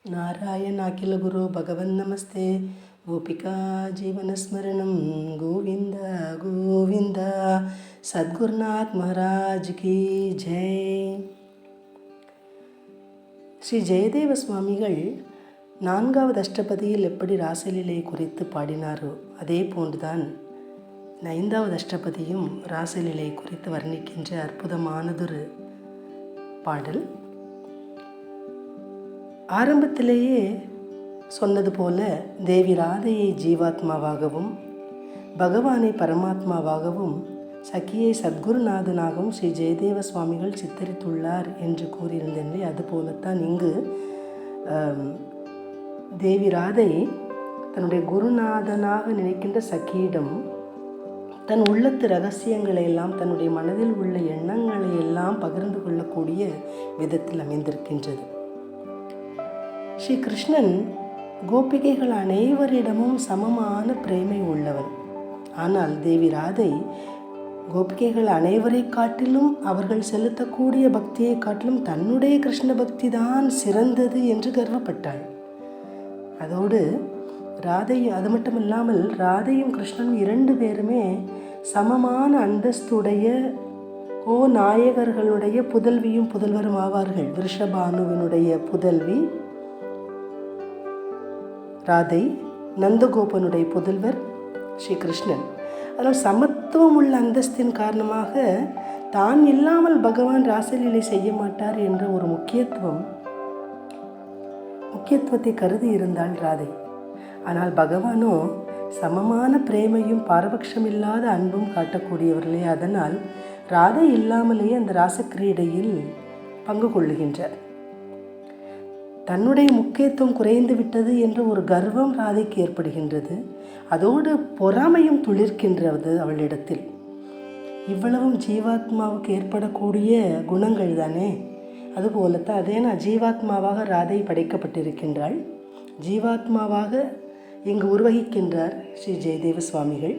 नारायण अखिल गुरु भगवन् नमस्ते गोपिका जीवनस्मरणं गोविंद गोविंद सद्गुरुनाथ महाराज की जय. ஸ்ரீ ஜெயதேவ சுவாமிகள் 4வது அஷ்டபதியில் எப்படி ராசலீலை குறித்து பாடினாரோ அதே போன்றுதான் 5வது அஷ்டபதியும் ராசலீலை குறித்து வர்ணிக்கின்ற அற்புதமானதொரு பாடல். ஆரம்பத்திலேயே சொன்னது போல தேவி ராதையை ஜீவாத்மாவாகவும் பகவானை பரமாத்மாவாகவும் சக்கியை சத்குருநாதனாகவும் ஸ்ரீ ஜெயதேவ சுவாமிகள் சித்தரித்துள்ளார் என்று கூறியிருந்தேன். அதுபோலத்தான் இங்கு தேவி ராதை தன்னுடைய குருநாதனாக நினைக்கின்ற சக்கியிடம் தன் உள்ளத்து ரகசியங்களை எல்லாம் தன்னுடைய மனதில் உள்ள எண்ணங்களை எல்லாம் பகிர்ந்து கொள்ளக்கூடிய விதத்தில் அமைந்திருக்கின்றது. ஸ்ரீ கிருஷ்ணன் கோபிகைகள் அனைவரிடமும் சமமான பிரேமை உள்ளவன். ஆனால் தேவி ராதை கோபிகைகள் அனைவரை காட்டிலும் அவர்கள் செலுத்தக்கூடிய பக்தியை காட்டிலும் தன்னுடைய கிருஷ்ண பக்தி தான் சிறந்தது என்று கர்வப்பட்டாள். அதோடு ராதையும் அது மட்டும் இல்லாமல் ராதையும் கிருஷ்ணனும் 2 பேருமே சமமான அந்தஸ்துடைய நாயகர்களுடைய புதல்வியும் புதல்வரும் ஆவார்கள். விருஷபானுவினுடைய புதல்வி ராதை, நந்தகோபனுடைய புதல்வர் ஸ்ரீ கிருஷ்ணன். அதனால் சமத்துவம் உள்ள அந்தஸ்தின் காரணமாக தான் இல்லாமல் பகவான் ராசலீலை செய்ய மாட்டார் என்ற ஒரு முக்கியத்துவத்தை கருதி இருந்தாள் ராதை. ஆனால் பகவானோ சமமான பிரேமையும் பாரபட்சம் இல்லாத அன்பும் காட்டக்கூடியவர்களே. அதனால் ராதை இல்லாமலேயே அந்த ராசக்கிரீடையில் பங்கு கொள்ளுகின்றார். தன்னுடைய முக்கியத்துவம் குறைந்து விட்டது என்ற ஒரு கர்வம் ராதைக்கு ஏற்படுகின்றது. அதோடு பொறாமையும் துளிர்க்கின்றது அவளிடத்தில். இவ்வளவும் ஜீவாத்மாவுக்கு ஏற்படக்கூடிய குணங்கள் தானே. அதுபோலத்தான் அதேனா ஜீவாத்மாவாக ராதை படைக்கப்பட்டிருக்கின்றாள். ஜீவாத்மாவாக இங்கு உருவகிக்கின்றார் ஸ்ரீ ஜெயதேவ சுவாமிகள்.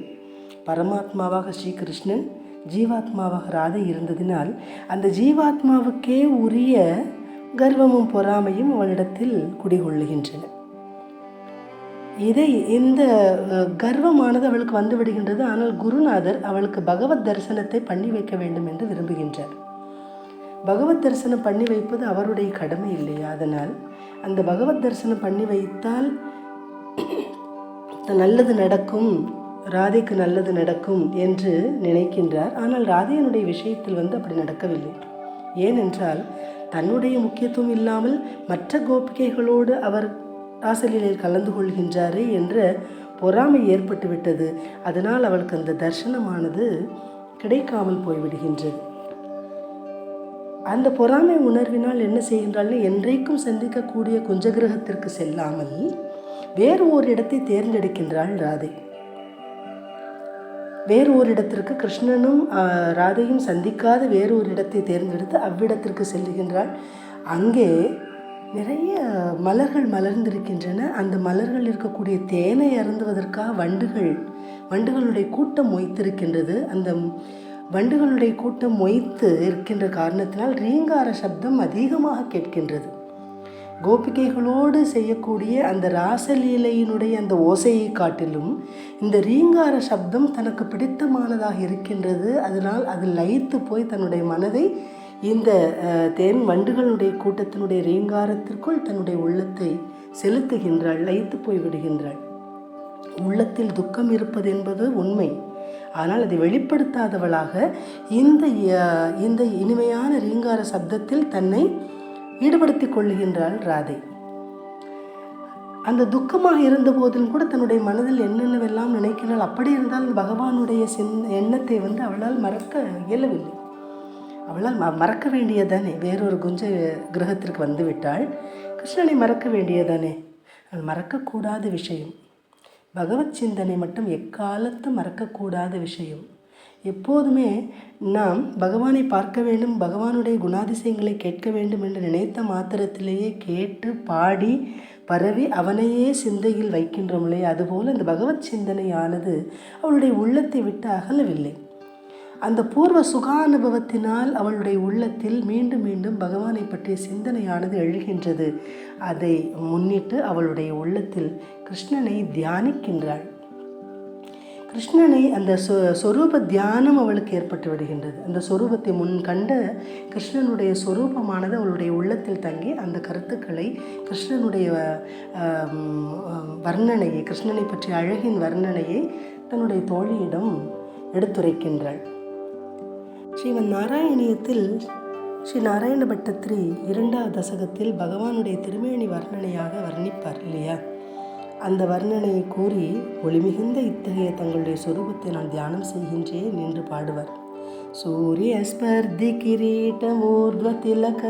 பரமாத்மாவாக ஸ்ரீ கிருஷ்ணன், ஜீவாத்மாவாக ராதை இருந்ததினால் அந்த ஜீவாத்மாவுக்கே உரிய கர்வமும் பொறாமையும் அவளிடத்தில் குடிகொள்ளுகின்றன. இந்த கர்வமானது அவளுக்கு வந்து விடுகின்றது. ஆனால் குருநாதர் அவளுக்கு பகவத் தரிசனத்தை பண்ணி வைக்க வேண்டும் என்று விரும்புகின்றார். பகவத் தரிசனம் பண்ணி வைப்பது அவருடைய கடமை இல்லையா? அதனால் அந்த பகவத் தரிசனம் பண்ணி வைத்தால் நல்லது நடக்கும், ராதைக்கு நல்லது நடக்கும் என்று நினைக்கின்றார். ஆனால் ராதையனுடைய விஷயத்தில் அப்படி நடக்கவில்லை. ஏனென்றால் தன்னுடைய முக்கியத்துவம் இல்லாமல் மற்ற கோபிகைகளோடு அவர் ராசலீலையில் கலந்து கொள்கின்றாரே என்ற பொறாமை ஏற்பட்டுவிட்டது. அதனால் அவளுக்கு அந்த தர்சனமானது கிடைக்காமல் போய்விடுகின்றது. அந்த பொறாமை உணர்வினால் என்ன செய்கின்றாள், என்றைக்கும் சந்திக்கக்கூடிய குஞ்சகிரகத்திற்கு செல்லாமல் வேறு ஒரு இடத்தை தேர்ந்தெடுக்கின்றாள் ராதை. வேறு ஒரு இடத்திற்கு, கிருஷ்ணனும் ராதையும் சந்திக்காத வேறு ஒரு இடத்தை தேர்ந்தெடுத்து அவ்விடத்திற்கு செல்லுகின்றாள். அங்கே நிறைய மலர்கள் மலர்ந்திருக்கின்றன. அந்த மலர்கள் இருக்கக்கூடிய தேனை அருந்துவதற்காக வண்டுகளுடைய கூட்டம் மொய்த்திருக்கின்றது. அந்த வண்டுகளுடைய கூட்டம் மொய்த்து இருக்கின்ற காரணத்தினால் ரீங்கார சப்தம் அதிகமாக கேட்கின்றது. கோபிகைகளோடு செய்யக்கூடிய அந்த ராசலீலையினுடைய அந்த ஓசையை காட்டிலும் இந்த ரீங்கார சப்தம் தனக்கு பிடித்தமானதாக இருக்கின்றது. அதனால் அது லயித்து போய் தன்னுடைய மனதை இந்த தேன் வண்டுகளுடைய கூட்டத்தினுடைய ரீங்காரத்திற்குள் தன்னுடைய உள்ளத்தை செலுத்துகின்றாள், லயித்து போய் விடுகின்றாள். உள்ளத்தில் துக்கம் இருப்பது என்பது உண்மை. ஆனால் அதை வெளிப்படுத்தாதவளாக இந்த இனிமையான ரீங்கார சப்தத்தில் தன்னை ஈடுபடுத்தி கொள்ளுகின்றாள் ராதை. அந்த துக்கமாக இருந்த போதிலும் கூட தன்னுடைய மனதில் என்னென்னவெல்லாம் நினைக்கிறாள். அப்படி இருந்தால் பகவானுடைய எண்ணத்தை அவளால் மறக்க இயலவில்லை. அவளால் மறக்க வேண்டியதானே. வேறொரு குஞ்ச கிரகத்திற்கு வந்து விட்டாள். கிருஷ்ணனை மறக்க வேண்டியதானே. அவள் மறக்கக்கூடாத விஷயம். பகவத் சிந்தனை மட்டும் எக்காலத்தும் மறக்கக்கூடாத விஷயம். எப்போதுமே நாம் பகவானை பார்க்க வேண்டும், பகவானுடைய குணாதிசயங்களை கேட்க வேண்டும் என்று நினைத்த மாத்திரத்திலேயே கேட்டு பாடி பரவி அவனையே சிந்தையில் வைக்கின்றோம்லே, அதுபோல் இந்த பகவத் சிந்தனையானது அவளுடைய உள்ளத்தை விட்டு அகலவில்லை. அந்த பூர்வ சுகானுபவத்தினால் அவளுடைய உள்ளத்தில் மீண்டும் மீண்டும் பகவானை பற்றிய சிந்தனையானது எழுகின்றது. அதை முன்னிட்டு அவளுடைய உள்ளத்தில் கிருஷ்ணனை தியானிக்கின்றாள். கிருஷ்ணனை அந்த சொரூப தியானம் அவளுக்கு ஏற்பட்டு விடுகின்றது. அந்த சொரூபத்தை முன் கண்ட கிருஷ்ணனுடைய சொரூபமானது அவளுடைய உள்ளத்தில் தங்கி அந்த கருத்துக்களை, கிருஷ்ணனுடைய வர்ணனையை, கிருஷ்ணனை பற்றிய அழகின் வர்ணனையை தன்னுடைய தோழியிடம் எடுத்துரைக்கின்றாள். ஸ்ரீமன் நாராயணியத்தில் ஸ்ரீ நாராயண பட்டத்திரி 2வது தசகத்தில் பகவானுடைய திருமேனி வர்ணனையாக வர்ணிப்பார் இல்லையா? அந்த வர்ணனையை கூறி ஒளிமிகுந்த இத்தகைய தங்களுடைய சொரூபத்தை நான் தியானம் செய்கின்றேன் என்று பாடுவர். சூரிய ஸ்பர்தி கிரீட்டமூர்த்வ திலக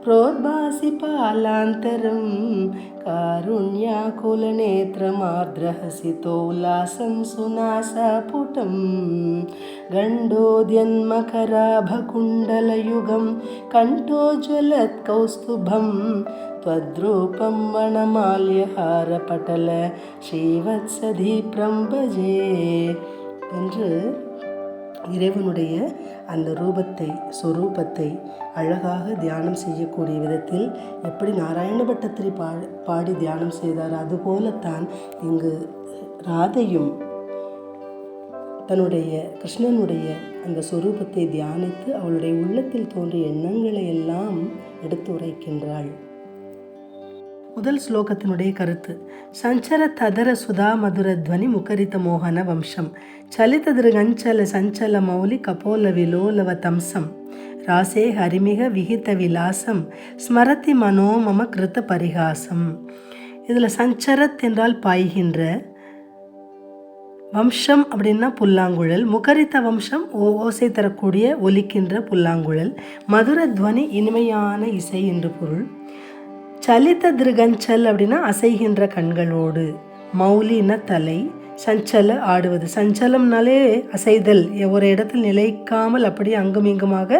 புரோத்பாசி பாலாந்தரம் காருண்யாகுல நேத்ரமார்த்ரஹசிதோல்லாசம் சுனாசபுடம் கண்டோத்யன்மகராபகுண்டலயுகம் கண்டோஜ்வலத் கௌஸ்துபம் त्वद्रूपं वनमाल्यहारपटल ஸ்ரீவத்சதீப்ரம் பஜே என்று இறைவனுடைய அந்த ரூபத்தை, சொரூபத்தை அழகாக தியானம் செய்யக்கூடிய விதத்தில் எப்படி நாராயண பட்டத்திரி பாடி தியானம் செய்தார், அதுபோலத்தான் இங்கு ராதையும் தன்னுடைய கிருஷ்ணனுடைய அந்த சொரூபத்தை தியானித்து அவளுடைய உள்ளத்தில் தோன்றிய எண்ணங்களை எல்லாம் எடுத்து உரைக்கின்றாள். முதல் ஸ்லோகத்தினுடைய கருத்து: சஞ்சர ததர சுதா மதுர துவனி முகரித மோகன வம்சம் சலித திருகஞ்சல சஞ்சல மௌலி கபோல விலோலவ தம்சம் ராசே ஹரிமிக விகித விலாசம் ஸ்மரதி மனோமம கிருத்த பரிகாசம். இதில் சஞ்சரத் என்றால் பாய்கின்ற, வம்சம் அப்படின்னா புல்லாங்குழல், முகரித்த வம்சம் ஓசை தரக்கூடிய ஒலிக்கின்ற புல்லாங்குழல், மதுர துவனி இனிமையான இசை என்று பொருள். சலித திருகஞ்சல் அப்படின்னா அசைகின்ற கண்களோடு, மௌலின தலை, சஞ்சல ஆடுவது. சஞ்சலம்னாலே அசைதல், ஒரு இடத்தில் நிலைக்காமல் அப்படியே அங்கும் இங்குமாக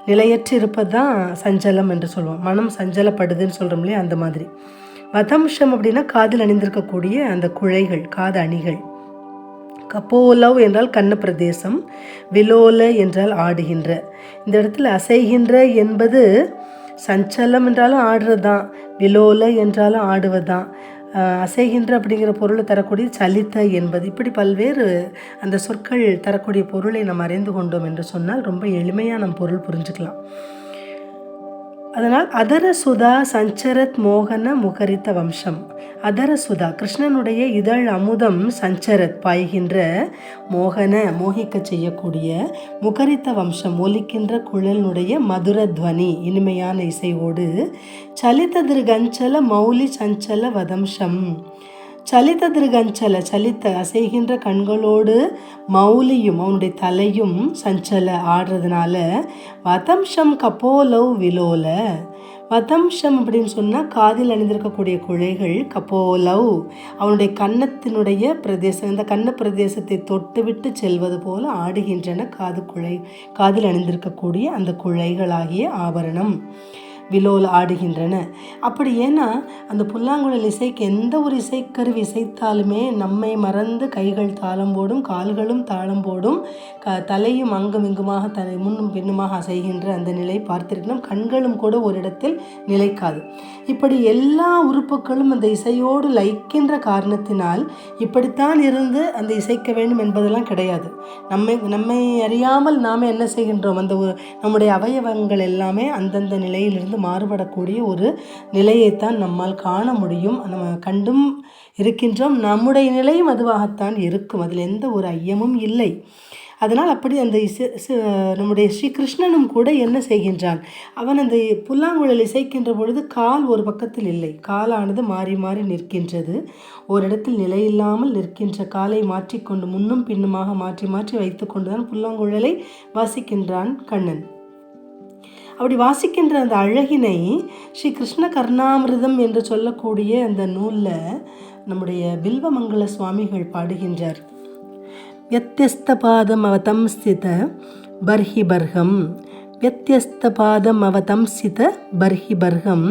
நிலையற்று இருப்பது தான் சஞ்சலம் என்று சொல்லுவோம். மனம் சஞ்சலப்படுதுன்னு சொல்கிறோம் இல்லையா, அந்த மாதிரி. வதம்சம் அப்படின்னா காதில் அணிந்திருக்கக்கூடிய அந்த குழைகள், காது அணிகள். கபோலவ் என்றால் கண்ண பிரதேசம், விலோல என்றால் ஆடுகின்ற. இந்த இடத்துல அசைகின்ற என்பது சஞ்சலம் என்றாலும் ஆடுறது தான், விலோல என்றாலும் ஆடுவது தான். அசைகின்ற அப்படிங்கிற பொருளை தரக்கூடிய சலித்த என்பது, இப்படி பல்வேறு அந்த சொற்கள் தரக்கூடிய பொருளை நம்ம அறிந்து கொண்டோம் என்று சொன்னால் ரொம்ப எளிமையாக நம் பொருள் புரிஞ்சுக்கலாம். அதனால் அதர சுதா சஞ்சரத் மோகன முகரித்த வம்சம். அதர சுதா கிருஷ்ணனுடைய இதழ் அமுதம், சஞ்சரத் பாய்கின்ற, மோகன மோகிக்க செய்யக்கூடிய, முகரித்த வம்சம் ஒலிக்கின்ற குழலினுடைய மதுர துவனி இனிமையான இசையோடு, சலித திருகஞ்சல மௌலி சஞ்சல வதம்சம். சலித திருகஞ்சல சலித்த அசைகின்ற கண்களோடு, மௌலியும் அவனுடைய தலையும் சஞ்சல ஆடுறதுனால, வதம்சம் கபோலவ் விலோல. வதம்சம் அப்படின்னு சொன்னால் காதில் அணிந்திருக்கக்கூடிய குழைகள், கபோலவ் அவனுடைய கன்னத்தினுடைய பிரதேசம், இந்த கன்ன பிரதேசத்தை தொட்டுவிட்டு செல்வது போல ஆடுகின்றன காதில் அணிந்திருக்கக்கூடிய அந்த குழைகளாகிய ஆபரணம், விலோல ஆடுகின்றன. அப்படி ஏன்னா அந்த புல்லாங்குழல் இசைக்கு எந்த ஒரு இசைக்கருவி இசைத்தாலுமே நம்மை மறந்து கைகள் தாளம் போடும், கால்களும் தாளம் போடும், தலையும் அங்கும் இங்குமாக தலை முன்னும் பின்னுமாக அசைகின்ற அந்த நிலை பார்த்திருக்கணும். கண்களும் கூட ஒரு இடத்தில் நிலைக்காது. இப்படி எல்லா உறுப்புகளும் அந்த இசையோடு லயிக்கின்ற காரணத்தினால் இப்படித்தான் இருந்து அந்த இசைக்க வேண்டும் என்பதெல்லாம் கிடையாது. நம்மை அறியாமல் நாம் என்ன செய்கின்றோம், அந்த நம்முடைய அவயவங்கள் எல்லாமே அந்தந்த நிலையிலிருந்து மாறுபடக்கூடிய ஒரு நிலையைத்தான் நம்மால் காண முடியும். நம்ம கண்டும் இருக்கின்றோம். நம்முடைய நிலையும் அதுவாகத்தான் இருக்கும், அதில் எந்த ஒரு ஐயமும் இல்லை. அதனால் அப்படி அந்த நம்முடைய ஸ்ரீ கிருஷ்ணனும் கூட என்ன செய்கின்றான், அவன் அந்த புல்லாங்குழல் இசைக்கின்ற பொழுது கால் ஒரு பக்கத்தில் இல்லை, காலானது மாறி மாறி நிற்கின்றது. ஒரு இடத்தில் நிலையில்லாமல் நிற்கின்ற காலை மாற்றிக்கொண்டு முன்னும் பின்னுமாக மாற்றி மாற்றி வைத்து கொண்டு தான் புல்லாங்குழலை வாசிக்கின்றான் கண்ணன். அப்படி வாசிக்கின்ற அந்த அழகினை ஸ்ரீ கிருஷ்ண கர்ணாமிர்தம் என்று சொல்லக்கூடிய அந்த நூலில் நம்முடைய பில்வமங்கல சுவாமிகள் பாடுகின்றார். யத்யஸ்த பாதம் அவதம் ஸ்தித பர்ஹி பர்ஹம் व्यत्यस्तपादम् अवतंसित बर्हिबर्हं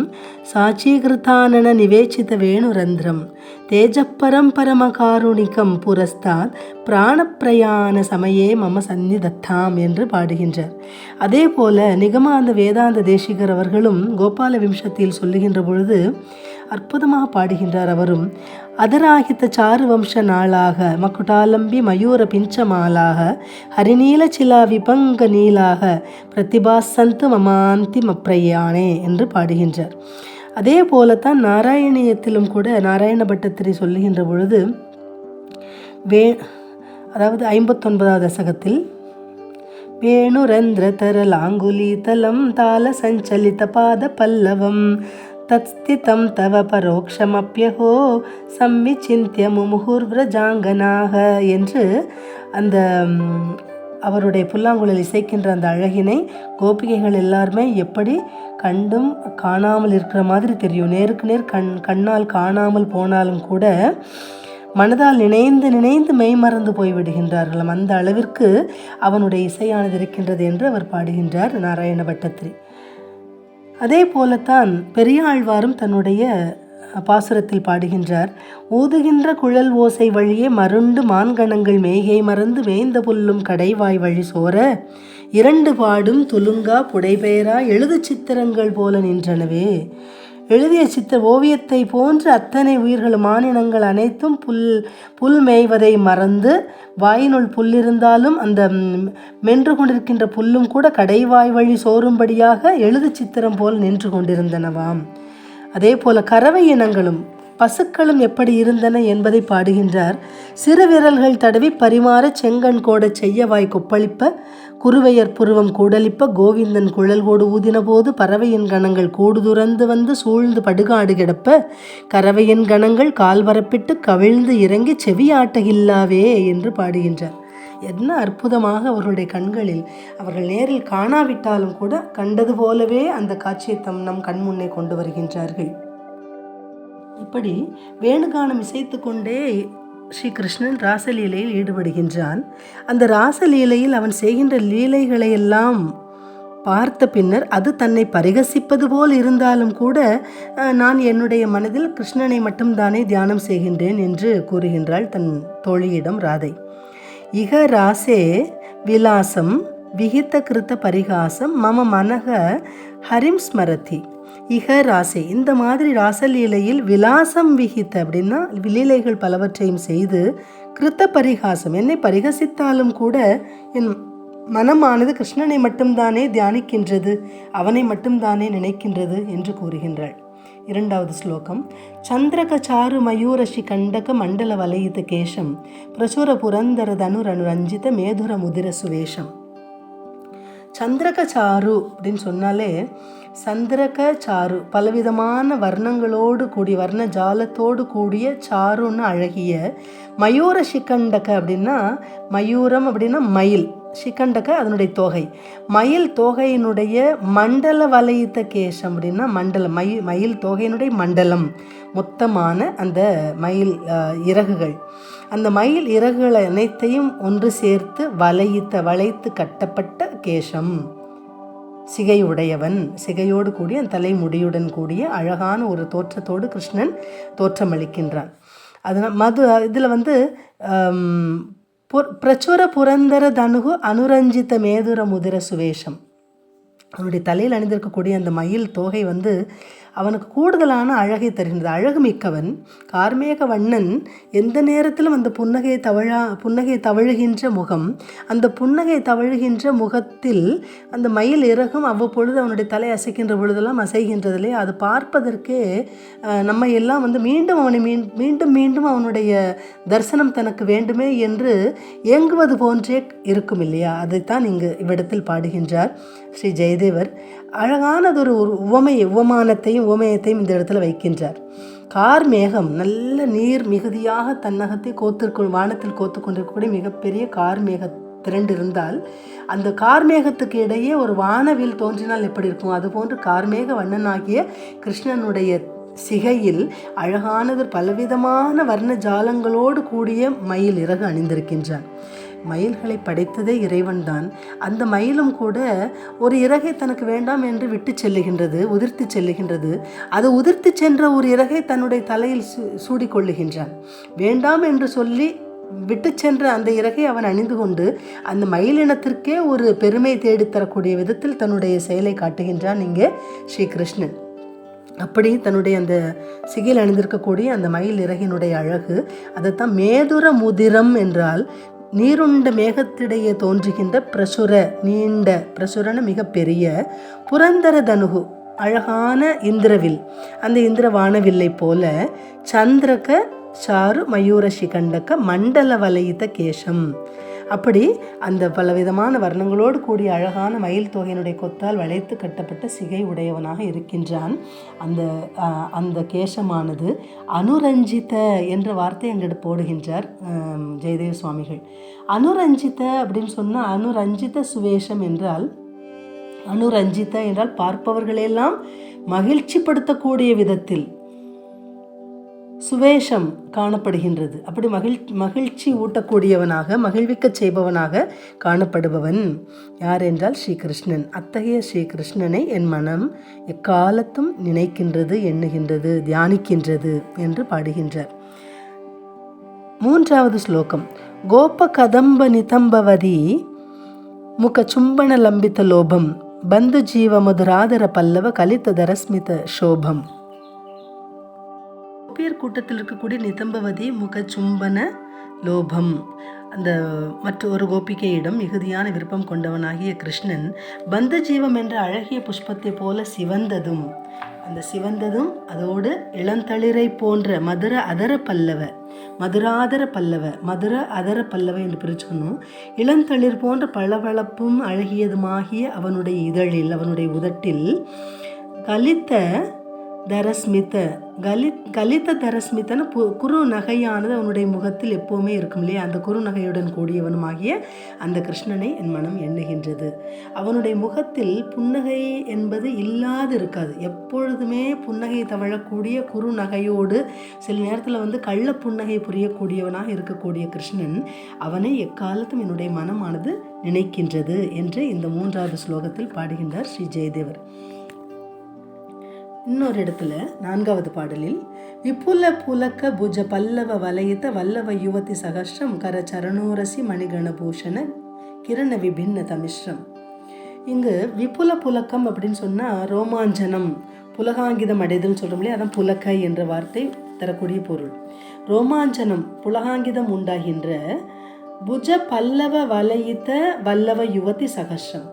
साचीकृतानन निवेचित वेणुरन्ध्रं तेजःपरं परमकारुणिकं पुरस्तात् பிராணப்பிரயாண சமயே மம சந்நிதத்தாம் என்று பாடுகின்றார். அதே போல நிகமாந்த வேதாந்த தேசிகர் அவர்களும் கோபால விம்சத்தில் சொல்லுகின்ற பொழுது அற்புதமாக பாடுகின்றார். அவரும் அதராகித்த சாரு வம்ச நாளாக மக்குட்டாலம்பி மயூர பிஞ்சமாலாக ஹரிநீல சிலா விபங்க நீலாக பிரதிபாசந்து மமாந்தி மப்ரயானே என்று பாடுகின்றார். அதே போலத்தான் நாராயணியத்திலும் கூட நாராயண பட்டத்திரி சொல்லுகின்ற பொழுது அதாவது 59வது தசகத்தில் வேணுரந்திர தரலாங்குலீதலம் தால சஞ்சலித பாத பல்லவம் தத்ஸ்திதம் தவ பரோக்ஷமப்யஹோ சம்விச்சிந்திய முமுகுர்வ்ரஜாங்கனாக என்று அந்த அவருடைய புல்லாங்குழல் இசைக்கின்ற அந்த அழகினை கோபிகைகள் எல்லாருமே எப்படி கண்டும் காணாமல் இருக்கிற மாதிரி தெரியும். நேருக்கு நேர் கண்ணால் காணாமல் போனாலும் கூட மனதால் நினைந்து நினைந்து மெய்மறந்து போய்விடுகின்றார்களாம். அந்த அளவிற்கு அவனுடைய இசையானது இருக்கின்றது என்று அவர் பாடுகின்றார் நாராயண பட்டத்திரி. அதே போலத்தான் பெரியாழ்வாரும் தன்னுடைய பாசுரத்தில் பாடுகின்றார். ஊதுகின்ற குழல் ஓசை வழியே மருண்டு மான்கணங்கள் மேகை மறந்து வேந்த புல்லும் கடைவாய் வழி சோர இரண்டு பாடும் துலுங்கா புடைபெயரா எழுது சித்திரங்கள் போல நின்றனவே. எழுதிய சித்திர ஓவியத்தை போன்று அத்தனை உயிர்களும் மானினங்கள் அனைத்தும் புல் மேய்வதை மறந்து வாயினுள் புல்லிருந்தாலும் அந்த மென்று கொண்டிருக்கின்ற புல்லும் கூட கடைவாய் வழி சோறும்படியாக எழுது சித்திரம் போல் நின்று கொண்டிருந்தனவாம். அதே போல கறவை இனங்களும் பசுக்களும் எப்படி இருந்தன என்பதை பாடுகின்றார். சிறு விரல்கள் தடவி பரிமாற செங்கண் கோட செய்யவாய் கொப்பளிப்ப குருவையர் புருவம் கூடலிப்ப கோவிந்தன் குழல் கோடு ஊதின போது பறவையின் கணங்கள் கூடு துறந்து வந்து சூழ்ந்து படுகாடு கிடப்ப கறவையின் கணங்கள் கால் வரப்பிட்டு கவிழ்ந்து இறங்கி செவியாட்டகில்லாவே என்று பாடுகின்றார். என்ன அற்புதமாக அவர்களுடைய கண்களில் அவர்கள் நேரில் காணாவிட்டாலும் கூட கண்டது போலவே அந்த காட்சியை நம் கண்முன்னே கொண்டு வருகின்றார்கள். இப்படி வேணுகானம் இசைத்து கொண்டே ஸ்ரீ கிருஷ்ணன் ராசலீலையில் ஈடுபடுகின்றான். அந்த ராசலீலையில் அவன் செய்கின்ற லீலைகளை எல்லாம் பார்த்த பின்னர் அது தன்னை பரிகசிப்பது போல் இருந்தாலும் கூட நான் என்னுடைய மனதில் கிருஷ்ணனை மட்டும்தானே தியானம் செய்கின்றேன் என்று கூறுகின்றாள் தன் தோழியிடம் ராதை. இக ராசே விலாசம் விஹித கிருத்த பரிகாசம் மம மனக ஹரிம் ஸ்மரதி. இக ராசே இந்த மாதிரி ராசலீலையில் விலாசம் விஹித்த அப்படின்னா லீலைகள் பலவற்றையும் செய்து கிருத்த பரிகாசம் என்னை பரிகசித்தாலும் கூட என் மனமானது கிருஷ்ணனை மட்டும்தானே தியானிக்கின்றது, அவனை மட்டும்தானே நினைக்கின்றது என்று கூறுகின்றாள். 2வது ஸ்லோகம். சந்திரக சாரு மயூரஷி கண்டக மண்டல வலயித கேஷம் பிரசுர புரந்தர தனுரனு ரஞ்சித மேதுர முதிர சுவேஷம். சந்திரக சாரு அப்படின்னு சொன்னாலே சந்திரக சாரு பலவிதமான வர்ணங்களோடு கூடிய வர்ண ஜாலத்தோடு கூடிய சாருன்னு அழகிய மயூர சிகண்டக அப்படின்னா மயூரம் அப்படின்னா மயில், சிகண்டக அதனுடைய தோகை, மயில் தோகையினுடைய மண்டல வலயித்த கேசம் அப்படின்னா மண்டலம், மயில் தோகையினுடைய மண்டலம் மொத்தமான அந்த மயில் இறகுகள், அந்த மயில் இறகுகள் அனைத்தையும் ஒன்று சேர்த்து வளைத்து கட்டப்பட்ட கேசம், சிகையுடையவன், சிகையோடு கூடிய தலைமுடியுடன் கூடிய அழகான ஒரு தோற்றத்தோடு கிருஷ்ணன் தோற்றமளிக்கின்றான். அதனால் இதில் பிரச்சுர புரந்தர தனுகு அனுரஞ்சித மேதுர முதிர சுவேஷம், அவனுடைய தலையில் அணிந்திருக்கக்கூடிய அந்த மயில் தோகை அவனுக்கு கூடுதலான அழகை தருகின்றது. அழகு மிக்கவன் கார்மேக வண்ணன். எந்த நேரத்திலும் அந்த புன்னகை தவழுகின்ற முகம், அந்த புன்னகை தவழுகின்ற முகத்தில் அந்த மயில் இறகும் அவ்வப்பொழுது அவனுடைய தலை அசைக்கின்ற பொழுதெல்லாம் அசைகின்றதிலே அது பார்ப்பதற்கே நம்ம எல்லாம் மீண்டும் அவனை மீண்டும் மீண்டும் அவனுடைய தரிசனம் தனக்கு வேண்டுமே என்று ஏங்குவது போன்றே இருக்கும் இல்லையா? அதைத்தான் இங்கு இவ்விடத்தில் பாடுகின்றார் ஸ்ரீ ஜெயதேவர். அழகானதொரு உவமானத்தையும் உவமயத்தையும் இந்த இடத்துல வைக்கின்றார். கார் மேகம் நல்ல நீர் மிகுதியாக தன்னகத்தை வானத்தில் கோத்து கொண்டிருக்கக்கூடிய மிகப்பெரிய கார் மேக திரண்டிருந்தால் அந்த கார்மேகத்துக்கு இடையே ஒரு வானவில் தோன்றினால் எப்படி இருக்கும்? அதுபோன்று கார்மேக வண்ணனாகிய கிருஷ்ணனுடைய சிகையில் அழகானது பலவிதமான வர்ண ஜாலங்களோடு கூடிய மயில் இறகு அணிந்திருக்கின்றான். மயில்களை படைத்ததே இறைவன்தான். அந்த மயிலும் கூட ஒரு இறகை தனக்கு வேண்டாம் என்று விட்டு செல்லுகின்றது, உதிர்த்து செல்லுகின்றது. அது உதிர்த்து சென்ற ஒரு இறகை தன்னுடைய தலையில் சூடிக்கொள்ளுகின்றான். வேண்டாம் என்று சொல்லி விட்டு சென்ற அந்த இறகை அவன் அணிந்து கொண்டு அந்த மயிலினத்திற்கே ஒரு பெருமை தேடித்தரக்கூடிய விதத்தில் தன்னுடைய செயலை காட்டுகின்றான் இங்கே ஸ்ரீகிருஷ்ணன். அப்படி தன்னுடைய அந்த சிகையில் அணிந்திருக்கக்கூடிய அந்த மயில் இறகினுடைய அழகு, அதைத்தான் மேதுர முதிரம் என்றால் நீருண்ட மேகத்திடையே தோன்றுகின்ற பிரசுர, நீண்ட பிரசுரன மிக பெரிய புரந்தர தனுகு, அழகான இந்திரவில், அந்த இந்திர வானவில்லை போல சந்திரக சாரு மயூரஷி கண்டக்க மண்டல வலயித்த கேசம். அப்படி அந்த பலவிதமான வர்ணங்களோடு கூடிய அழகான மயில் தொகையினுடைய கொத்தால் வளைத்து கட்டப்பட்ட சிகை உடையவனாக இருக்கின்றான். அந்த கேசமானது அனுரஞ்சித என்ற வார்த்தை அங்கிட்டு போடுகின்றார் ஜெயதேவ சுவாமிகள். அனுரஞ்சித அப்படின்னு சொன்னால், அனுரஞ்சித சுவேஷம் என்றால், அனுரஞ்சித என்றால் பார்ப்பவர்களெல்லாம் மகிழ்ச்சிப்படுத்தக்கூடிய விதத்தில் சுவேஷம் காணப்படுகின்றது. அப்படி மகிழ்ச்சி ஊட்டக்கூடியவனாக, மகிழ்விக்க செய்பவனாக காணப்படுபவன் யார் என்றால் ஸ்ரீகிருஷ்ணன். அத்தகைய ஸ்ரீகிருஷ்ணனை என் மனம் எக்காலத்தும் நினைக்கின்றது, எண்ணுகின்றது, தியானிக்கின்றது என்று பாடுகின்றார். 3வது ஸ்லோகம். கோப கதம்ப நிதம்பவதி முக சும்பன லம்பித லோபம் பந்து ஜீவ மதுராதர பல்லவ கலித தரஸ்மித சோபம். கோபியர் கூட்டத்தில் இருக்கக்கூடிய நிதம்பவதி முக சும்பன லோபம், அந்த மற்றொரு கோபிகையிடம் மிகுதியான விருப்பம் கொண்டவனாகிய கிருஷ்ணன் பந்த ஜீவம் என்ற அழகிய புஷ்பத்தை போல சிவந்ததும், அந்த சிவந்ததும் அதோடு இளந்தளிரை போன்ற மதுர அதர பல்லவ, மதுராதர பல்லவ, மதுர அதர பல்லவ என்று பிரிச்சுக்கணும். இளந்தளிர் போன்ற பளபளப்பும் அழகியதுமாகிய அவனுடைய இதழில், அவனுடைய உதட்டில் கலித்த தரஸ்மித, கலித தரஸ்மித்தன குறு நகையானது அவனுடைய முகத்தில் எப்போவுமே இருக்கும் இல்லையா, அந்த குறு நகையுடன் கூடியவனுமாகிய அந்த கிருஷ்ணனை என் மனம் எண்ணுகின்றது. அவனுடைய முகத்தில் புன்னகை என்பது இல்லாது இருக்காது, எப்பொழுதுமே புன்னகை தவழக்கூடிய குறு நகையோடு, சில நேரத்தில் கள்ள புன்னகை புரியக்கூடியவனாக இருக்கக்கூடிய கிருஷ்ணன், அவனை எக்காலத்தும் என்னுடைய மனமானது நினைக்கின்றது என்று இந்த 3வது ஸ்லோகத்தில் பாடுகின்றார் ஸ்ரீ ஜெயதேவர். இன்னொரு இடத்துல 4வது பாடலில் விபுல புலக்க புஜ பல்லவ வலயித்த வல்லவ யுவதி சகஸ்ரம் கர சரணோரசி மணிகணபூஷண கிரண விபின்ன தமிஸ்ரம். இங்கு விபுல புலக்கம் அப்படின்னு சொன்னால் ரோமாஞ்சனம், புலகாங்கிதம் அடைதல் சொல்கிறோம் இல்லையா, அதான் புலக்கை என்ற வார்த்தை தரக்கூடிய பொருள். ரோமாஞ்சனம், புலகாங்கிதம் உண்டாகின்ற புஜ பல்லவ வலயித்த வல்லவ யுவதி சகஸ்ரம்.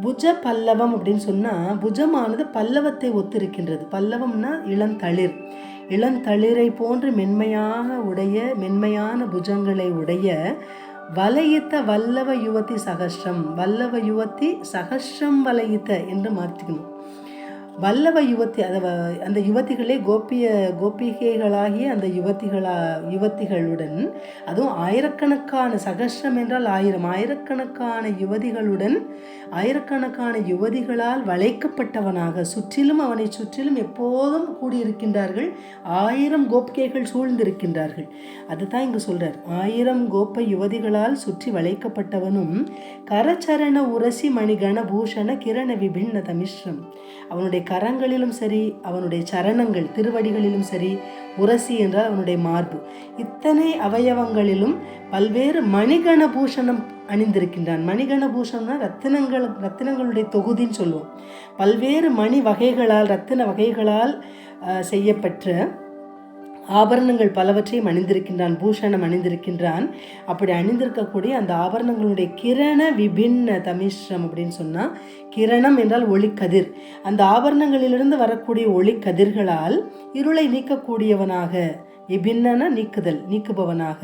புஜ பல்லவம் அப்படின்னு சொன்னால், புஜமானது பல்லவத்தை ஒத்திருக்கின்றது. பல்லவம்னா இளந்தளிர், இளந்தளிரை போன்று மென்மையான புஜங்களை உடைய வலயித்த வல்லவ யுவதி சகஸ்ரம், வல்லவ யுவதி சகஸ்ரம் வலயித்த என்று மாற்றிக்கணும். வல்லவ யுவதி, அந்த யுவதிகளே கோபிகைகளாகிய அந்த யுவதிகளுடன், அதுவும் ஆயிரக்கணக்கான, சகஸ்ரம் என்றால் ஆயிரம், ஆயிரக்கணக்கான யுவதிகளுடன், ஆயிரக்கணக்கான யுவதிகளால் வளைக்கப்பட்டவனாக, அவனை சுற்றிலும் எப்போதும் கூடியிருக்கின்றார்கள். 1000 கோபிகைகள் சூழ்ந்திருக்கின்றார்கள். அதுதான் இங்கு சொல்றார். 1000 கோப யுவதிகளால் சுற்றி வளைக்கப்பட்டவனும் கரச்சரண உரசி மணிகண பூஷண கிரண விபின்ன தமிஸ்ரம். அவனுடைய கரங்களிலும் சரி, அவனுடைய சரணங்கள் திருவடிகளிலும் சரி, உரசி என்றால் அவனுடைய மார்பு, இத்தனை அவயவங்களிலும் பல்வேறு மணிகண பூஷணம் அணிந்திருக்கின்றான். மணிகண பூஷணம்னா ரத்தினங்களுடைய தொகுதின்னு சொல்லுவோம். பல்வேறு மணி வகைகளால், ரத்தின வகைகளால் செய்யப்பட்ட ஆபரணங்கள் பலவற்றையும் அணிந்திருக்கின்றான், பூஷணம் அணிந்திருக்கின்றான். அப்படி அணிந்திருக்கக்கூடிய அந்த ஆபரணங்களுடைய கிரண விபின்ன தமிஸ்ரம் அப்படின்னு சொன்னால், கிரணம் என்றால் ஒளிக்கதிர், அந்த ஆபரணங்களிலிருந்து வரக்கூடிய ஒளிக்கதிர்களால் இருளை நீக்கக்கூடியவனாக, விபின்னன நீக்குதல், நீக்குபவனாக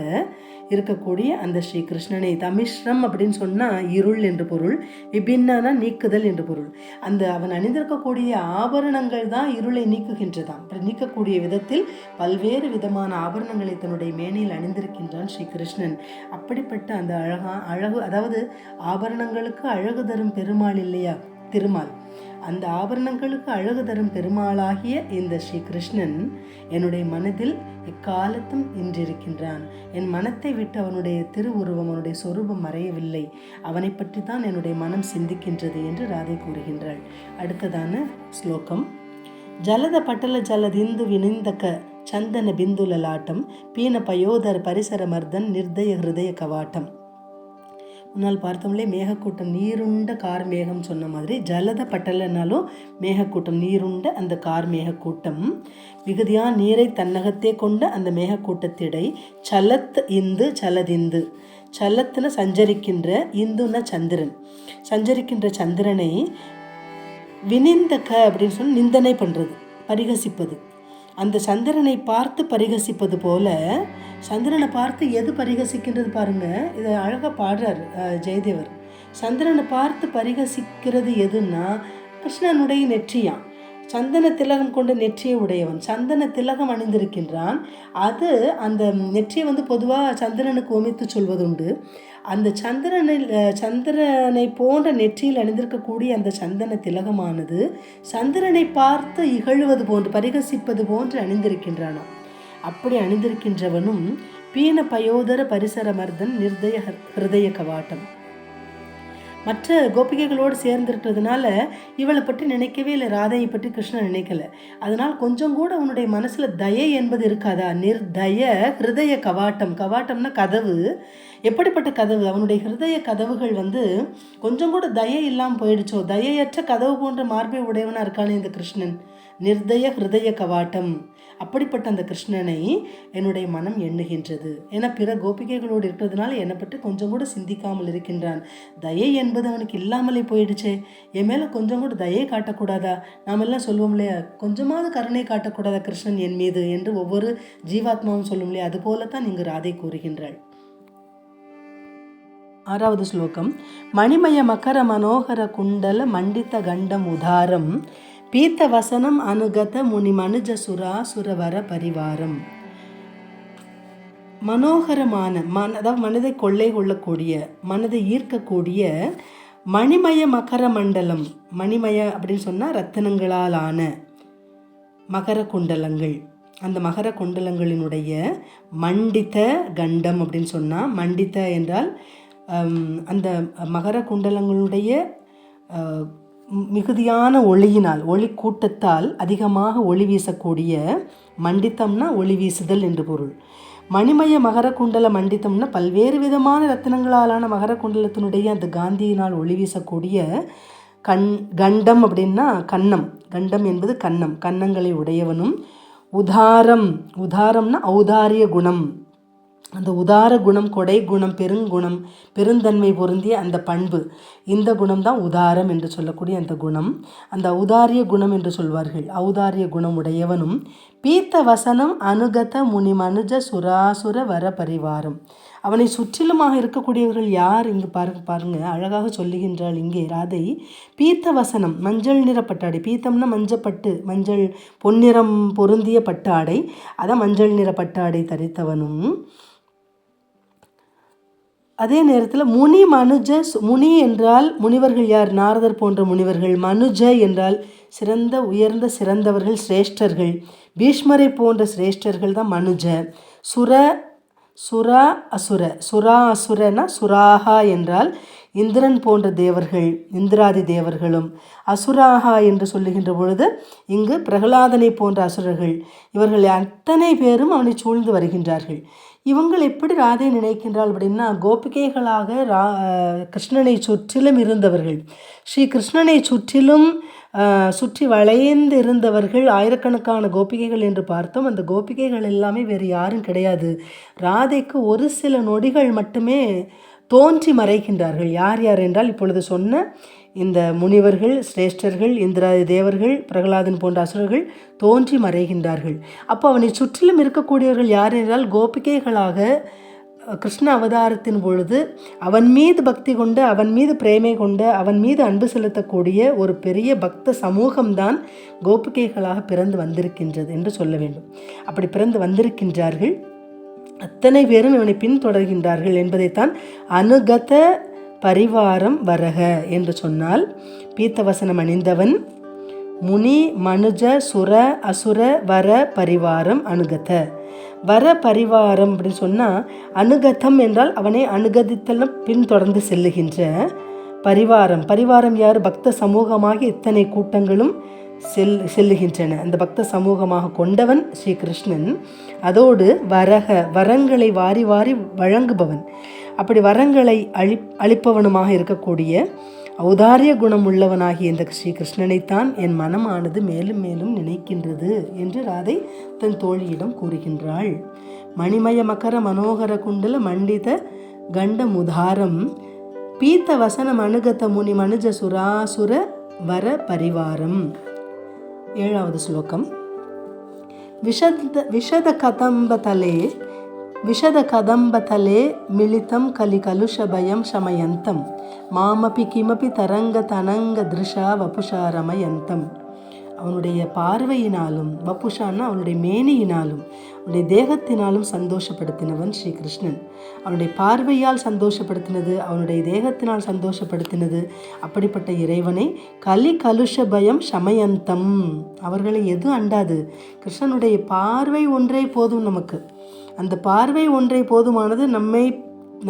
இருக்கக்கூடிய அந்த ஸ்ரீ கிருஷ்ணனை, தமிஸ்ரம் அப்படின்னு சொன்னால் இருள் என்று பொருள், விபின்னன நீக்குதல் என்று பொருள். அந்த அவன் அணிந்திருக்கக்கூடிய ஆபரணங்கள் தான் இருளை நீக்குகின்றதாம். நீக்கக்கூடிய விதத்தில் பல்வேறு விதமான ஆபரணங்களை தன்னுடைய மேனியில் அணிந்திருக்கின்றான் ஸ்ரீ கிருஷ்ணன். அப்படிப்பட்ட அந்த அழகு, அதாவது ஆபரணங்களுக்கு அழகு தரும் பெருமாள் இல்லையா திருமால், அந்த ஆபரணங்களுக்கு அழகு தரும் பெருமாளாகிய இந்த ஸ்ரீ கிருஷ்ணன் என்னுடைய மனதில் எக்காலத்தும் இன்றிருக்கின்றான். என் மனத்தை விட்டு அவனுடைய திருவுருவம், அவனுடைய சொரூபம் மறையவில்லை. அவனை பற்றி தான் என்னுடைய மனம் சிந்திக்கின்றது என்று ராதை கூறுகின்றாள். அடுத்ததான ஸ்லோகம். ஜலத பட்டல ஜலதிந்து வினிந்தக சந்தன பிந்துலலாட்டம் பீன பயோதர பரிசர மர்தன் நிர்தய ஹிருதய கவாட்டம். முன்னால் பார்த்தோம்லே மேகக்கூட்டம், நீருண்ட கார் மேகம் சொன்ன மாதிரி ஜலத பட்டலனாலும் மேகக்கூட்டம், நீருண்ட அந்த கார் மேகக்கூட்டம் மிகுதியான நீரை தன்னகத்தே கொண்ட அந்த மேகக்கூட்டத்திடை சலத் இந்து சலதிந்து, சலத்துன சஞ்சரிக்கின்ற, இந்துன சந்திரன், சஞ்சரிக்கின்ற சந்திரனை வினிந்தக அப்படின்னு சொல்லி நிந்தனை பண்ணுறது, பரிகசிப்பது. அந்த சந்திரனை பார்த்து பரிகசிப்பது போல, சந்திரனை பார்த்து எது பரிகசிக்கின்றது பாருங்க, இதை அழகாக பாடுறார் ஜெயதேவர். சந்திரனை பார்த்து பரிகசிக்கிறது எதுன்னா கிருஷ்ணனுடைய நெற்றியான். சந்தன திலகம் கொண்ட நெற்றியை உடையவன், சந்தன திலகம் அணிந்திருக்கின்றான். அது அந்த நெற்றியை பொதுவாக சந்திரனுக்கு ஒமித்து சொல்வதுண்டு. அந்த சந்திரனை போன்ற நெற்றியில் அணிந்திருக்கக்கூடிய அந்த சந்தன திலகமானது சந்திரனை பார்த்து இகழுவது போன்று, பரிகசிப்பது போன்று அணிந்திருக்கின்றானாம். அப்படி அணிந்திருக்கின்றவனும் பீன பயோதர பரிசர மர்தன் நிர்தய ஹிருதய கவாட்டம். மற்ற கோபிகைகளோடு சேர்ந்துருக்கிறதுனால இவளை பற்றி நினைக்கவே இல்லை, ராதையை பற்றி கிருஷ்ணன் நினைக்கல. அதனால் கொஞ்சம் கூட அவனுடைய மனசில் தயை என்பது இருக்காதா. நிர்தய ஹிருதய கவாட்டம், கவாட்டம்னா கதவு. எப்படிப்பட்ட கதவு, அவனுடைய ஹிருதய கதவுகள் கொஞ்சம் கூட தயை இல்லாமல் போயிடுச்சோ. தயையற்ற கதவு போன்ற மார்பை உடையவனாக இருக்கானே இந்த கிருஷ்ணன். நிர்தய ஹிருதய கவாட்டம். அப்படிப்பட்ட அந்த கிருஷ்ணனை என்னுடைய மனம் எண்ணுகின்றது. ஏன்னா பிற கோபிகைகளோடு இருக்கிறதுனால என்னை பற்றி கொஞ்சம் கூட சிந்திக்காமல் இருக்கின்றான். தயை என்பது அவனுக்கு இல்லாமலே போயிடுச்சே. என் மேலே கொஞ்சம் கூட தயை காட்டக்கூடாதா? நாம் எல்லாம் சொல்லுவோம் இல்லையா, கொஞ்சமாவது கருணை காட்டக்கூடாதா கிருஷ்ணன் என் மீது என்று ஒவ்வொரு ஜீவாத்மாவும் சொல்லும் இல்லையா, அது போலத்தான் இங்கு ராதை கூறுகின்றாள். 6வது ஸ்லோகம். மணிமய மகர மனோகர குண்டல மண்டித கண்டம் உதாரம் பீத்த வசனம் அனுகத முனி மனுஜ சுரா சுரவர பரிவாரம். மனோகரமான அதாவது மனதை கொள்ளை கொள்ளக்கூடிய, மனதை ஈர்க்கக்கூடிய மணிமய மகர மண்டலம். மணிமய அப்படின்னு சொன்னால் ரத்தினங்களால் ஆன மகர குண்டலங்கள். அந்த மகர குண்டலங்களினுடைய மண்டித கண்டம் அப்படின்னு சொன்னால், மண்டித என்றால் அந்த மகர குண்டலங்களுடைய மிகுதியான ஒளியினால், ஒளி கூட்டத்தால் அதிகமாக ஒளி வீசக்கூடிய, மண்டித்தம்னா ஒளி வீசுதல் என்று பொருள். மணிமய மகர குண்டல மண்டித்தம்னா பல்வேறு விதமான ரத்தினங்களாலான மகர குண்டலத்தினுடைய அந்த காந்தியினால் ஒளி வீசக்கூடிய கண்டம் அப்படின்னா கன்னம். கண்டம் என்பது கன்னம், கன்னங்களை உடையவனும். உதாரம், உதாரம்னா ஔதாரிய குணம். அந்த உதார குணம், கொடை குணம், பெருங்குணம், பெருந்தன்மை பொருந்திய அந்த பண்பு, இந்த குணம்தான் உதாரம் என்று சொல்லக்கூடிய அந்த குணம். அந்த ஔதாரிய குணம் என்று சொல்வார்கள். ஔதாரிய குணம் உடையவனும் பீத்த வசனம் அனுகத முனி மனுஜ சுராசுர வர பரிவாரம். அவனை சுற்றிலுமாக இருக்கக்கூடியவர்கள் யார்? இங்கு பாருங்க அழகாக சொல்லுகின்றாள் இங்கே ராதை. பீத்த வசனம், மஞ்சள் நிற பட்டாடை. பீத்தம்னா மஞ்சப்பட்டு, மஞ்சள் பொன்னிறம் பொருந்திய பட்டாடை. அதான் மஞ்சள் நிற பட்டாடை தரித்தவனும். அதே நேரத்தில் முனி மனுஜ, முனி என்றால் முனிவர்கள் யார்? நாரதர் போன்ற முனிவர்கள். மனுஜ என்றால் சிறந்த, உயர்ந்த, சிறந்தவர்கள், சிரேஷ்டர்கள். பீஷ்மரை போன்ற சிரேஷ்டர்கள் தான் மனுஜ. சுரா அசுர. சுரா அசுரனா சுராகா என்றால் இந்திரன் போன்ற தேவர்கள், இந்திராதி தேவர்களும். அசுராகா என்று சொல்லுகின்ற பொழுது இங்கு பிரகலாதனை போன்ற அசுரர்கள். இவர்கள் அத்தனை பேரும் அவனை சூழ்ந்து வருகின்றார்கள். இவங்கள் எப்படி ராதை நினைக்கின்றாள் அப்படின்னா, கோபிகைகளாக கிருஷ்ணனை சுற்றிலும் இருந்தவர்கள், ஸ்ரீ கிருஷ்ணனை சுற்றிலும் சுற்றி வளைந்து இருந்தவர்கள் ஆயிரக்கணக்கான கோபிகைகள் என்று பார்த்தோம். அந்த கோபிகைகள் எல்லாமே வேறு யாரும் கிடையாது. ராதைக்கு ஒரு சில நொடிகள் மட்டுமே தோன்றி மறைக்கின்றார்கள். யார் யார் என்றால் இப்பொழுது சொன்ன இந்த முனிவர்கள், சிரேஷ்டர்கள், இந்திராதி தேவர்கள், பிரகலாதன் போன்ற அசுரர்கள் தோன்றி மறைகின்றார்கள். அப்போ அவனை சுற்றிலும் இருக்கக்கூடியவர்கள் யார் என்றால் கோபிகைகளாக கிருஷ்ண அவதாரத்தின் பொழுது அவன் மீது பக்தி கொண்டு, அவன் மீது பிரேமை கொண்டு, அவன் மீது அன்பு செலுத்தக்கூடிய ஒரு பெரிய பக்த சமூகம்தான் கோபிகைகளாக பிறந்து வந்திருக்கின்றது என்று சொல்ல வேண்டும். அப்படி பிறந்து வந்திருக்கின்றார்கள். அத்தனை பேரும் இவனை பின்தொடர்கின்றார்கள் என்பதைத்தான் அனுகத பரிவாரம் வரக என்று சொன்னால் பீத்தவசனம் அணிந்தவன் முனி மனுஜ சுர அசுர வர பரிவாரம் அனுகத. வர பரிவாரம் அப்படின்னு சொன்னால் அனுகதம் என்றால் அவனை அனுகதித்தலும் பின்தொடர்ந்து செல்லுகின்ற பரிவாரம். பரிவாரம் யார்? பக்த சமூகமாக இத்தனை கூட்டங்களும் செல்லுகின்றன. அந்த பக்த சமூகமாக கொண்டவன் ஸ்ரீகிருஷ்ணன். அதோடு வரக, வரங்களை வாரி வாரி வழங்குபவன். அப்படி வரங்களை அளிப்பவனுமாக இருக்கக்கூடிய ஔதாரிய குணம் உள்ளவனாகிய இந்த ஸ்ரீகிருஷ்ணனைத்தான் என் மனமானது மேலும் மேலும் நினைக்கின்றது என்று ராதை தன் தோழியிடம் கூறுகின்றாள். மணிமய மகர மனோகர குண்டல மண்டித கண்ட முதாரம் பீத்த வசனம் அனுகத முனி மனுஜ சுராசுர வர பரிவாரம். 7வது ஸ்லோகம். விஷத கதம்பதலே மிளிதம் கலி கலுஷ பயம் சமயந்தம் மாமபி கிமபி தரங்க தனங்க திருஷா வபுஷா ரமயந்தம். அவனுடைய பார்வையினாலும், வபுஷான்னா அவனுடைய மேனியினாலும், அவனுடைய தேகத்தினாலும் சந்தோஷப்படுத்தினவன் ஸ்ரீகிருஷ்ணன். அவனுடைய பார்வையால் சந்தோஷப்படுத்தினது, அவனுடைய தேகத்தினால் சந்தோஷப்படுத்தினது. அப்படிப்பட்ட இறைவனை கலி கலுஷ பயம் சமயந்தம், அவர்களை எது அண்டாது. கிருஷ்ணனுடைய பார்வை ஒன்றே போதும் நமக்கு. அந்த பார்வை ஒன்றே போதுமானது.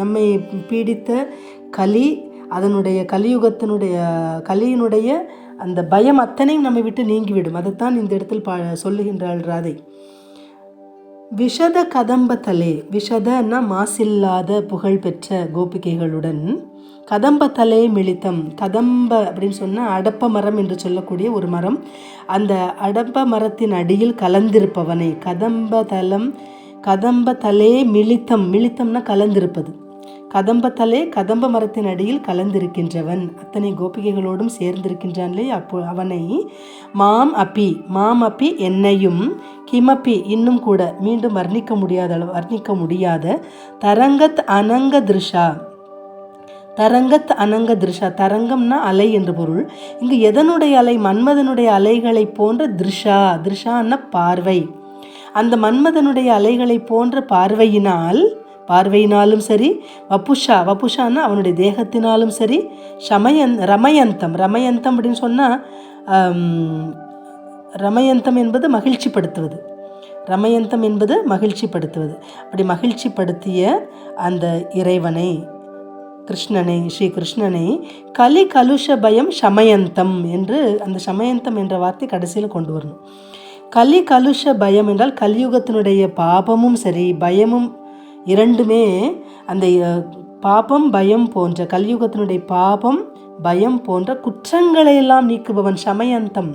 நம்மை பீடித்த கலி, அதனுடைய கலியினுடைய அந்த பயம் அத்தனையும் நம்மை விட்டு நீங்கிவிடும். அதைத்தான் இந்த இடத்தில் சொல்லுகின்றாள் ராதை. விஷத கதம்பத்தலே, விஷதன்னா மாசில்லாத புகழ்பெற்ற கோபிகைகளுடன், கதம்பத்தலே மிளித்தம், கதம்ப அப்படின்னு சொன்னால் அடப்ப மரம் என்று சொல்லக்கூடிய ஒரு மரம். அந்த அடப்ப மரத்தின் அடியில் கலந்திருப்பவனை, கதம்பத்தலே மிளித்தம், மிளித்தம்னா கலந்திருப்பது. கதம்பத்தலே, கதம்ப மரத்தின் அடியில் கலந்திருக்கின்றவன், அத்தனை கோபிகைகளோடும் சேர்ந்திருக்கின்றான்லே. அவனை மாம் அப்பி என்னையும், கிமப்பி இன்னும் கூட, மீண்டும் வர்ணிக்க முடியாத தரங்கத் அனங்க திருஷா, தரங்கத் அனங்க திருஷா, தரங்கம்னா அலை என்று பொருள். இங்கு எதனுடைய அலை? மன்மதனுடைய அலைகளை போன்ற திருஷான்னா பார்வை. அந்த மன்மதனுடைய அலைகளை போன்ற பார்வையினாலும் சரி, வபுஷான்னா அவனுடைய தேகத்தினாலும் சரி, ரமயந்தம் அப்படின்னு சொன்னால் ரமயந்தம் என்பது மகிழ்ச்சிப்படுத்துவது. அப்படி மகிழ்ச்சிப்படுத்திய அந்த இறைவனை, ஸ்ரீகிருஷ்ணனை கலி கலுஷ பயம் சமயந்தம் என்று, அந்த சமயந்தம் என்ற வார்த்தை கடைசியில் கொண்டு வரணும். கலி கலுஷ பயம் என்றால் கலியுகத்தினுடைய பாபமும் சரி, பயமும் இரண்டுமே, அந்த பாபம் பயம் போன்ற, கலியுகத்தினுடைய பாபம் பயம் போன்ற குற்றங்களை எல்லாம் நீக்குபவன் சமயந்தம்,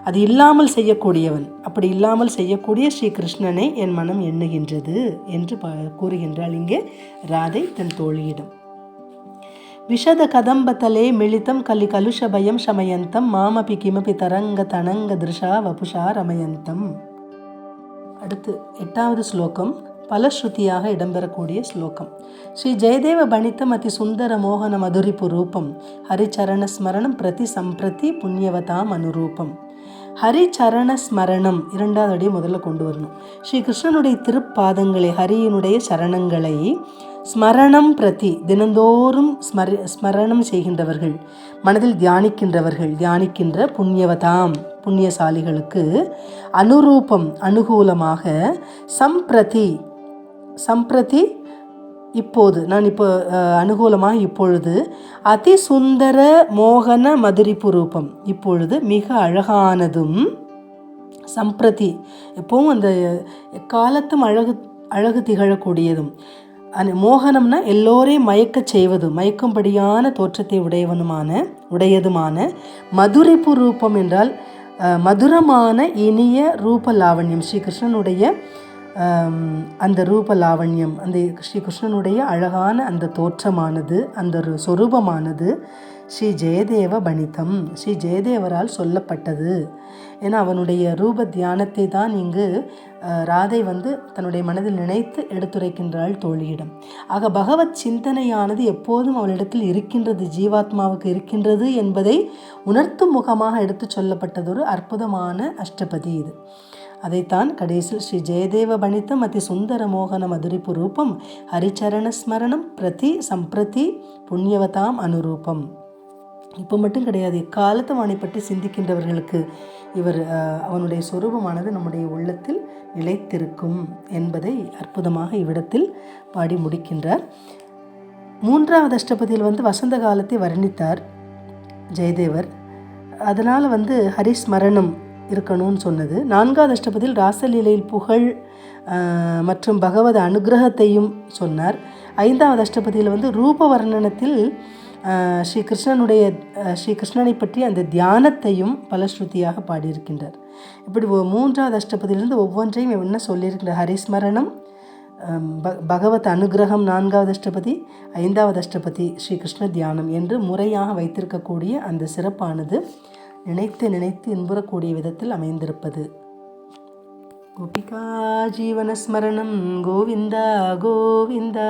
அது இல்லாமல் செய்யக்கூடியவன். அப்படி இல்லாமல் செய்யக்கூடிய ஸ்ரீகிருஷ்ணனை என் மனம் எண்ணுகின்றது என்று கூறுகின்றாள் இங்கே ராதை தன் தோழியிடம். விஷத கதம்பத்தலே மிளிதம் கலி கலுஷ பயம் சமயந்தம் மாமபி கிமபி தரங்க தனங்க திருஷா வபுஷா ரமயந்தம். அடுத்து 8வது ஸ்லோகம், பலஸ்ருதியாக இடம்பெறக்கூடிய ஸ்லோகம். ஸ்ரீ ஜெயதேவ பணித்தம் அதி சுந்தர மோகன மதுரிப்பு ரூபம் ஹரிச்சரண ஸ்மரணம் பிரதி சம்பிரதி புண்ணியவதாம் அனுரூபம். ஹரிச்சரண ஸ்மரணம் 2வது அடியை முதல்ல கொண்டு வரணும். ஸ்ரீ கிருஷ்ணனுடைய திருப்பாதங்களை, ஹரியினுடைய சரணங்களை ஸ்மரணம் பிரதி தினந்தோறும் ஸ்மரணம் செய்கின்றவர்கள், மனதில் தியானிக்கின்ற புண்ணியவதாம் புண்ணியசாலிகளுக்கு அனுரூபம் அனுகூலமாக சம்பிரதி இப்போது, நான் இப்போ அனுகூலமாக இப்பொழுது அதி சுந்தர மோகன மதுரிப்பு ரூபம், இப்பொழுது மிக அழகானதும், சம்பிரதி எப்பவும் அந்த காலத்தும் அழகு திகழக்கூடியதும், மோகனம்னா எல்லோரையும் மயக்கச் செய்வதும், மயக்கும்படியான தோற்றத்தை உடையதுமான மதுரிப்பு ரூபம் என்றால் மதுரமான இனிய ரூப லாவண்யம். ஸ்ரீகிருஷ்ணனுடைய அந்த ரூப லாவண்யம், அந்த ஸ்ரீகிருஷ்ணனுடைய அழகான அந்த தோற்றமானது, அந்த சொரூபமானது ஸ்ரீ ஜெயதேவ பணித்தம், ஸ்ரீ ஜெயதேவரால் சொல்லப்பட்டது. ஏன்னா அவனுடைய ரூப தியானத்தை தான் இங்கு ராதை தன்னுடைய மனதில் நினைத்து எடுத்துரைக்கின்றாள் தோழியிடம். ஆக பகவத் சிந்தனையானது எப்போதும் அவளிடத்தில் இருக்கின்றது, ஜீவாத்மாவுக்கு இருக்கின்றது என்பதை உணர்த்தும் முகமாக எடுத்து சொல்லப்பட்டதொரு அற்புதமான அஷ்டபதி இது. அதைத்தான் கடைசியில் ஸ்ரீ ஜெயதேவ பணித்தம் அதி சுந்தர மோகன மதுரிப்பு ரூபம் ஹரிச்சரண ஸ்மரணம் பிரதி சம்பிரதி புண்ணியவதாம் அனுரூபம். இப்போ மட்டும் கிடையாது, இக்காலத்து வாணி பற்றி சிந்திக்கின்றவர்களுக்கு அவனுடைய சொரூபமானது நம்முடைய உள்ளத்தில் நிலைத்திருக்கும் என்பதை அற்புதமாக இவ்விடத்தில் பாடி முடிக்கின்றார். 3வது அஷ்டபதியில் வசந்த காலத்தை வர்ணித்தார் ஜெயதேவர். அதனால் ஹரிஸ்மரணம் இருக்கணும்னு சொன்னது. 4வது அஷ்டபதியில் ராசலீலையில் புகழ் மற்றும் பகவத அனுகிரகத்தையும் சொன்னார். 5வது அஷ்டபதியில் ரூப வர்ணனத்தில் ஸ்ரீ கிருஷ்ணனை பற்றி அந்த தியானத்தையும் பலஸ்ருதியாக பாடியிருக்கின்றார். இப்படி 3வது அஷ்டபதியிலிருந்து ஒவ்வொன்றையும் என்ன சொல்லியிருக்கின்ற ஹரிஸ்மரணம், பகவத் அனுகிரகம் 4வது அஷ்டபதி, 5வது அஷ்டபதி ஸ்ரீ கிருஷ்ண தியானம் என்று முறையாக வைத்திருக்கக்கூடிய அந்த சிறப்பானது நினைத்து நினைத்து இன்புறக்கூடிய விதத்தில் அமைந்திருப்பது. கோபிகா ஜீவனஸ்மரணம் கோவிந்தா கோவிந்தா.